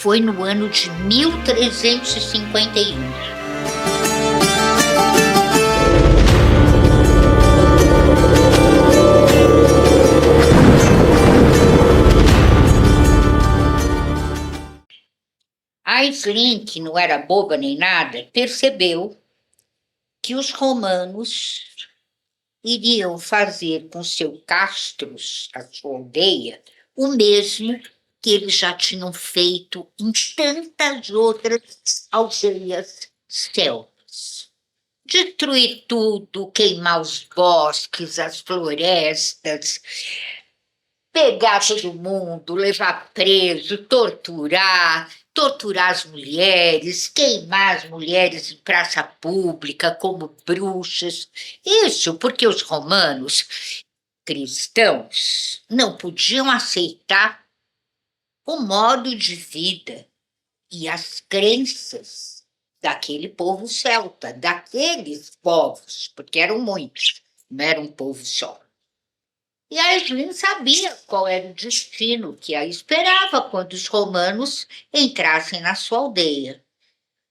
Foi no ano de 1351. Aisling, que não era boba nem nada, percebeu que os romanos iriam fazer com seu castros, a sua aldeia, o mesmo que eles já tinham feito em tantas outras aldeias celtas. Destruir tudo, queimar os bosques, as florestas, pegar todo mundo, levar preso, torturar as mulheres, queimar as mulheres em praça pública como bruxas. Isso porque os romanos cristãos não podiam aceitar o modo de vida e as crenças daquele povo celta, daqueles povos, porque eram muitos, não era um povo só. E a Aisling sabia qual era o destino que a esperava quando os romanos entrassem na sua aldeia.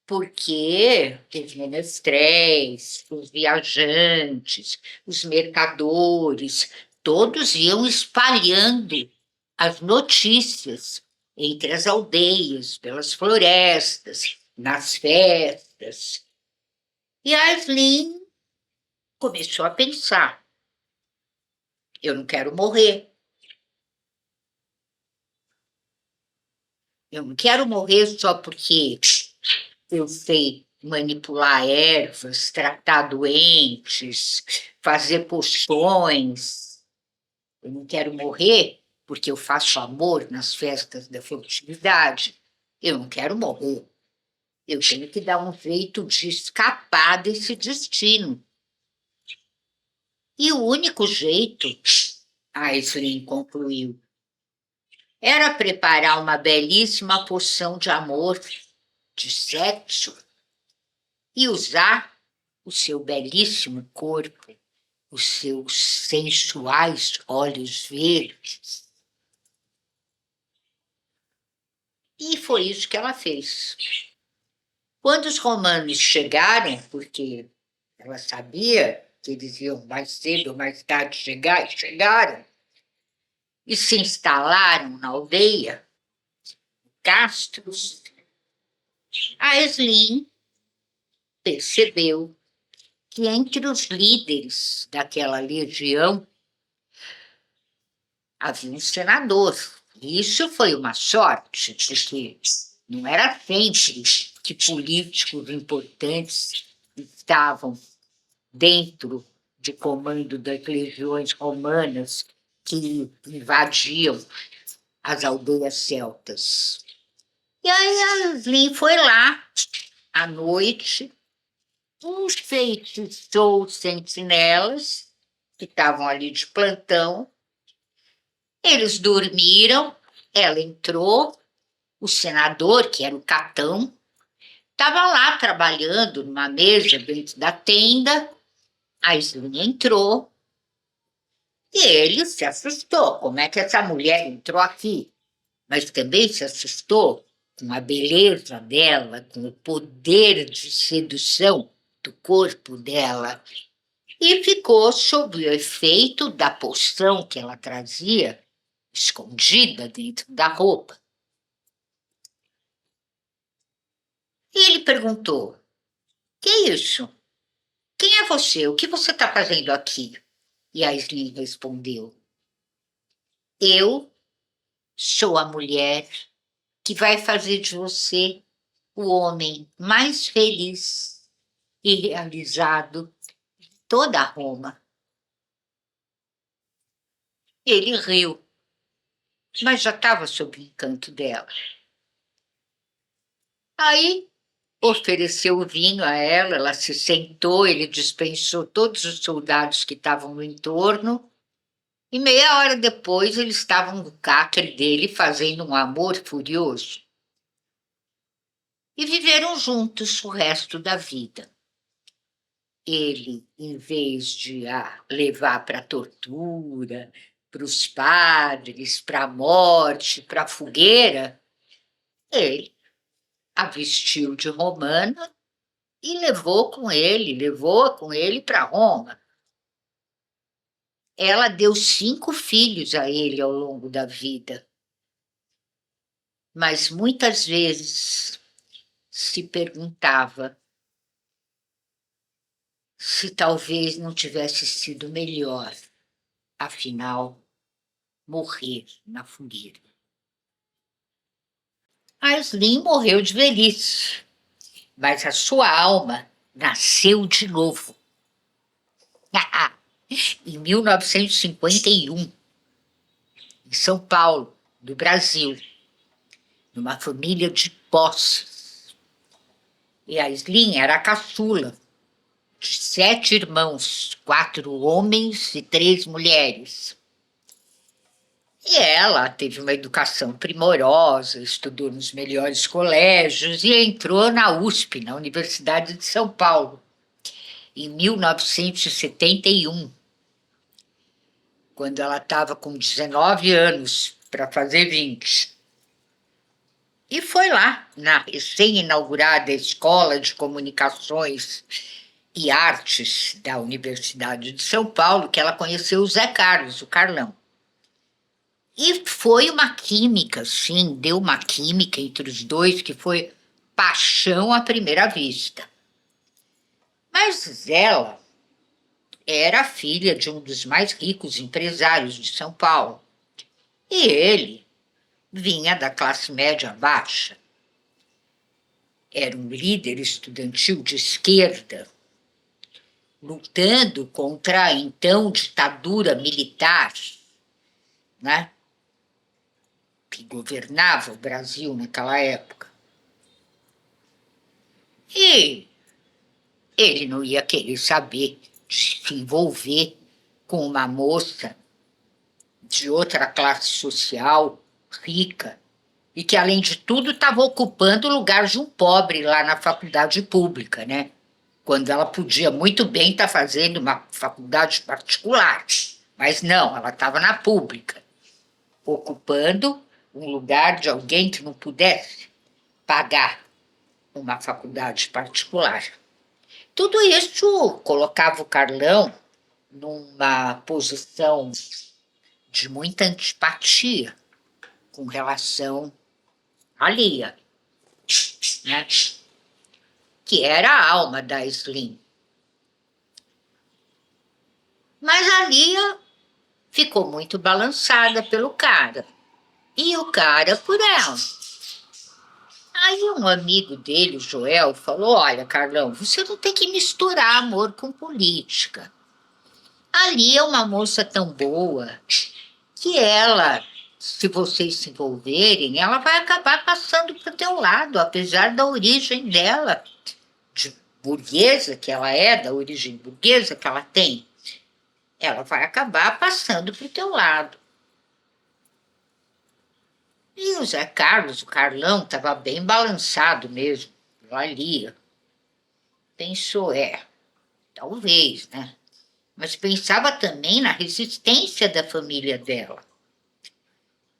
Porque os menestréis, os viajantes, os mercadores, todos iam espalhando as notícias entre as aldeias, pelas florestas, nas festas. E a Aisling começou a pensar: eu não quero morrer. Eu não quero morrer só porque eu sei manipular ervas, tratar doentes, fazer poções. Eu não quero morrer porque eu faço amor nas festas da fertilidade. Eu não quero morrer. Eu tenho que dar um jeito de escapar desse destino. E o único jeito, Aisling concluiu, era preparar uma belíssima poção de amor, de sexo, e usar o seu belíssimo corpo, os seus sensuais olhos verdes. E foi isso que ela fez. Quando os romanos chegaram, porque ela sabia que eles iam mais cedo ou mais tarde chegar, e chegaram, e se instalaram na aldeia, Castros, a Aisling percebeu que entre os líderes daquela legião havia um senador. E isso foi uma sorte, porque não era sempre que políticos importantes estavam dentro de comando das legiões romanas que invadiam as aldeias celtas. E aí a Aisling foi lá, à noite, enfeitiçou os sentinelas, que estavam ali de plantão. Eles dormiram, ela entrou, o senador, que era o Catão, estava lá trabalhando numa mesa dentro da tenda. A Aisling entrou e ele se assustou. Como é que essa mulher entrou aqui? Mas também se assustou com a beleza dela, com o poder de sedução do corpo dela, e ficou sob o efeito da poção que ela trazia, escondida dentro da roupa. E ele perguntou: que é isso? Quem é você? O que você está fazendo aqui? E a Aisling respondeu: eu sou a mulher que vai fazer de você o homem mais feliz e realizado de toda Roma. Ele riu, mas já estava sob o encanto dela. Aí ofereceu o vinho a ela, ela se sentou, ele dispensou todos os soldados que estavam no entorno, e meia hora depois eles estavam no catre dele fazendo um amor furioso. E viveram juntos o resto da vida. Ele, em vez de a levar para a tortura, para os padres, para a morte, para a fogueira, Ele a vestiu de romana e levou com ele para Roma. Ela deu 5 filhos a ele ao longo da vida, mas muitas vezes se perguntava se talvez não tivesse sido melhor, afinal, morrer na fogueira. Aisling morreu de velhice, mas a sua alma nasceu de novo. Em 1951, em São Paulo, do Brasil, numa família de posses. E Aisling era a caçula de 7 irmãos, 4 homens e 3 mulheres. E ela teve uma educação primorosa, estudou nos melhores colégios e entrou na USP, na Universidade de São Paulo, em 1971, quando ela estava com 19 anos para fazer 20. E foi lá, na recém-inaugurada Escola de Comunicações e Artes da Universidade de São Paulo, que ela conheceu o Zé Carlos, o Carlão. E foi uma química, sim, deu uma química entre os dois que foi paixão à primeira vista. Mas ela era filha de um dos mais ricos empresários de São Paulo. E ele vinha da classe média baixa. Era um líder estudantil de esquerda, lutando contra a então ditadura militar, né, que governava o Brasil naquela época. E ele não ia querer saber de se envolver com uma moça de outra classe social, rica, e que, além de tudo, estava ocupando o lugar de um pobre lá na faculdade pública, né? Quando ela podia muito bem estar fazendo uma faculdade particular. Mas não, ela estava na pública, ocupando um lugar de alguém que não pudesse pagar uma faculdade particular. Tudo isso colocava o Carlão numa posição de muita antipatia com relação à Lia, né, que era a alma da Aisling. Mas a Lia ficou muito balançada pelo cara, e o cara por ela. Aí um amigo dele, o Joel, falou: olha, Carlão, você não tem que misturar amor com política. A Lia é uma moça tão boa que ela, se vocês se envolverem, ela vai acabar passando para o teu lado, apesar da origem dela, de burguesa que ela é, da origem burguesa que ela tem. Ela vai acabar passando para o teu lado. E o Zé Carlos, o Carlão, estava bem balançado mesmo, pela Lia. Pensou, talvez, né? Mas pensava também na resistência da família dela.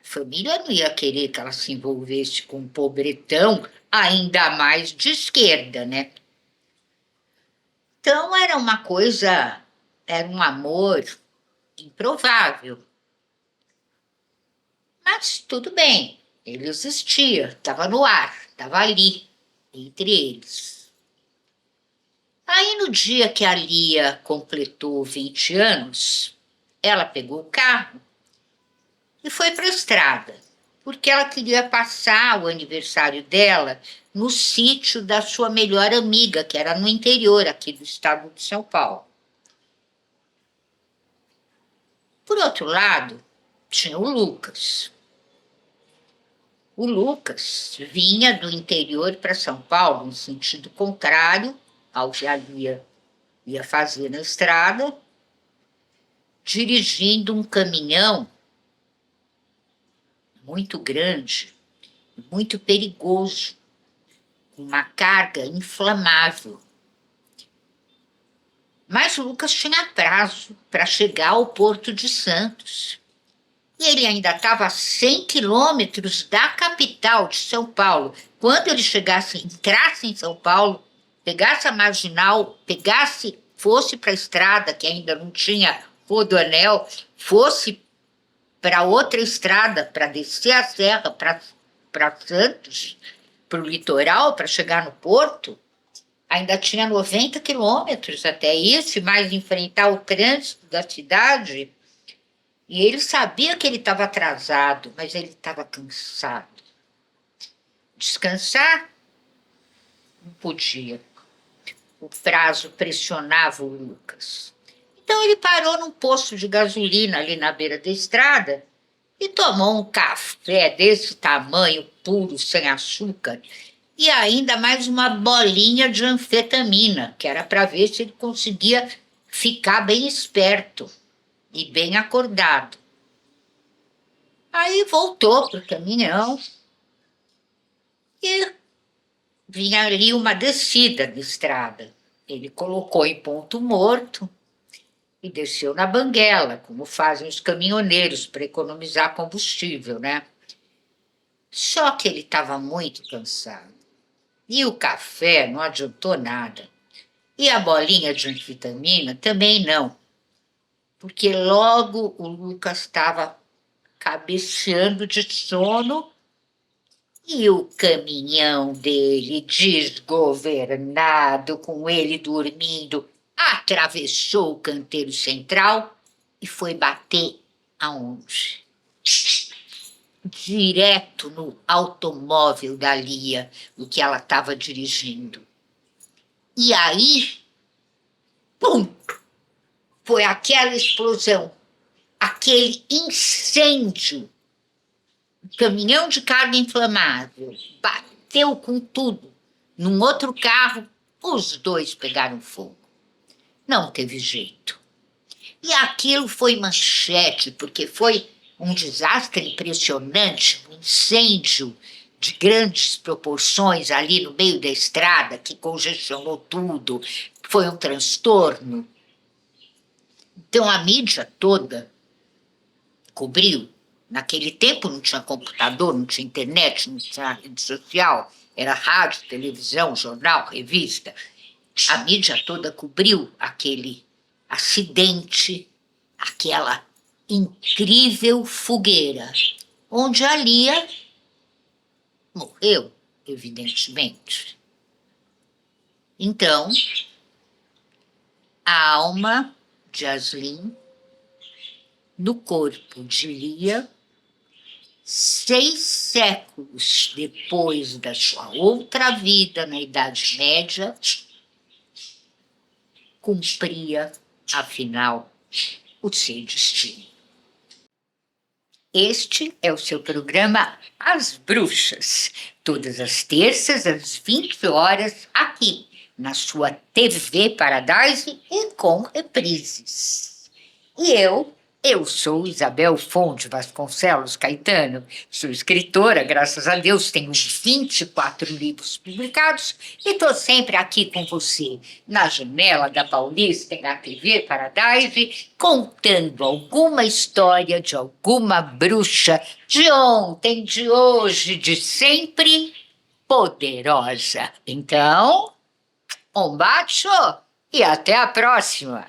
A família não ia querer que ela se envolvesse com um pobretão, ainda mais de esquerda, né? Então era um amor improvável. Mas tudo bem, ele existia, estava no ar, estava ali, entre eles. Aí no dia que a Lia completou 20 anos, ela pegou o carro e foi para a estrada, porque ela queria passar o aniversário dela no sítio da sua melhor amiga, que era no interior aqui do estado de São Paulo. Por outro lado, tinha o Lucas. O Lucas vinha do interior para São Paulo, no sentido contrário ao que a Lia ia fazer na estrada, dirigindo um caminhão muito grande, muito perigoso, com uma carga inflamável. Mas o Lucas tinha prazo para chegar ao Porto de Santos. E ele ainda estava a 100 quilômetros da capital de São Paulo. Quando ele entrasse em São Paulo, pegasse a marginal, fosse para a estrada, que ainda não tinha rodoanel, fosse para outra estrada, para descer a serra, para Santos, para o litoral, para chegar no porto, ainda tinha 90 quilômetros até isso, e mais enfrentar o trânsito da cidade. E ele sabia que ele estava atrasado, mas ele estava cansado. Descansar? Não podia. O prazo pressionava o Lucas. Então ele parou num posto de gasolina ali na beira da estrada e tomou um café desse tamanho, puro, sem açúcar, e ainda mais uma bolinha de anfetamina, que era para ver se ele conseguia ficar bem esperto e bem acordado. Aí voltou para o caminhão e vinha ali uma descida de estrada. Ele colocou em ponto morto e desceu na banguela, como fazem os caminhoneiros para economizar combustível, né? Só que ele estava muito cansado. E o café não adiantou nada. E a bolinha de anfetamina também não. Porque logo o Lucas estava cabeceando de sono e o caminhão dele, desgovernado, com ele dormindo, atravessou o canteiro central e foi bater aonde? Direto no automóvel da Lia, o que ela estava dirigindo. E aí, pum! Foi aquela explosão, aquele incêndio. O caminhão de carga inflamável bateu com tudo. Num outro carro, os dois pegaram fogo. Não teve jeito. E aquilo foi manchete, porque foi um desastre impressionante, um incêndio de grandes proporções ali no meio da estrada, que congestionou tudo, foi um transtorno. Então a mídia toda cobriu. Naquele tempo não tinha computador, não tinha internet, não tinha rede social, era rádio, televisão, jornal, revista. A mídia toda cobriu aquele acidente, aquela incrível fogueira, onde a Lia morreu, evidentemente. Então, a alma de Aslin, no corpo de Lia, 6 séculos depois da sua outra vida na Idade Média, cumpria, afinal, o seu destino. Este é o seu programa As Bruxas, todas as terças às 20 horas, aqui na sua TV Paradise e com reprises. E eu sou Isabel Fonte Vasconcelos Caetano, sou escritora, graças a Deus, tenho 24 livros publicados e estou sempre aqui com você, na janela da Paulista, na TV Paradise, contando alguma história de alguma bruxa de ontem, de hoje, de sempre, poderosa. Então, um baixo e até a próxima!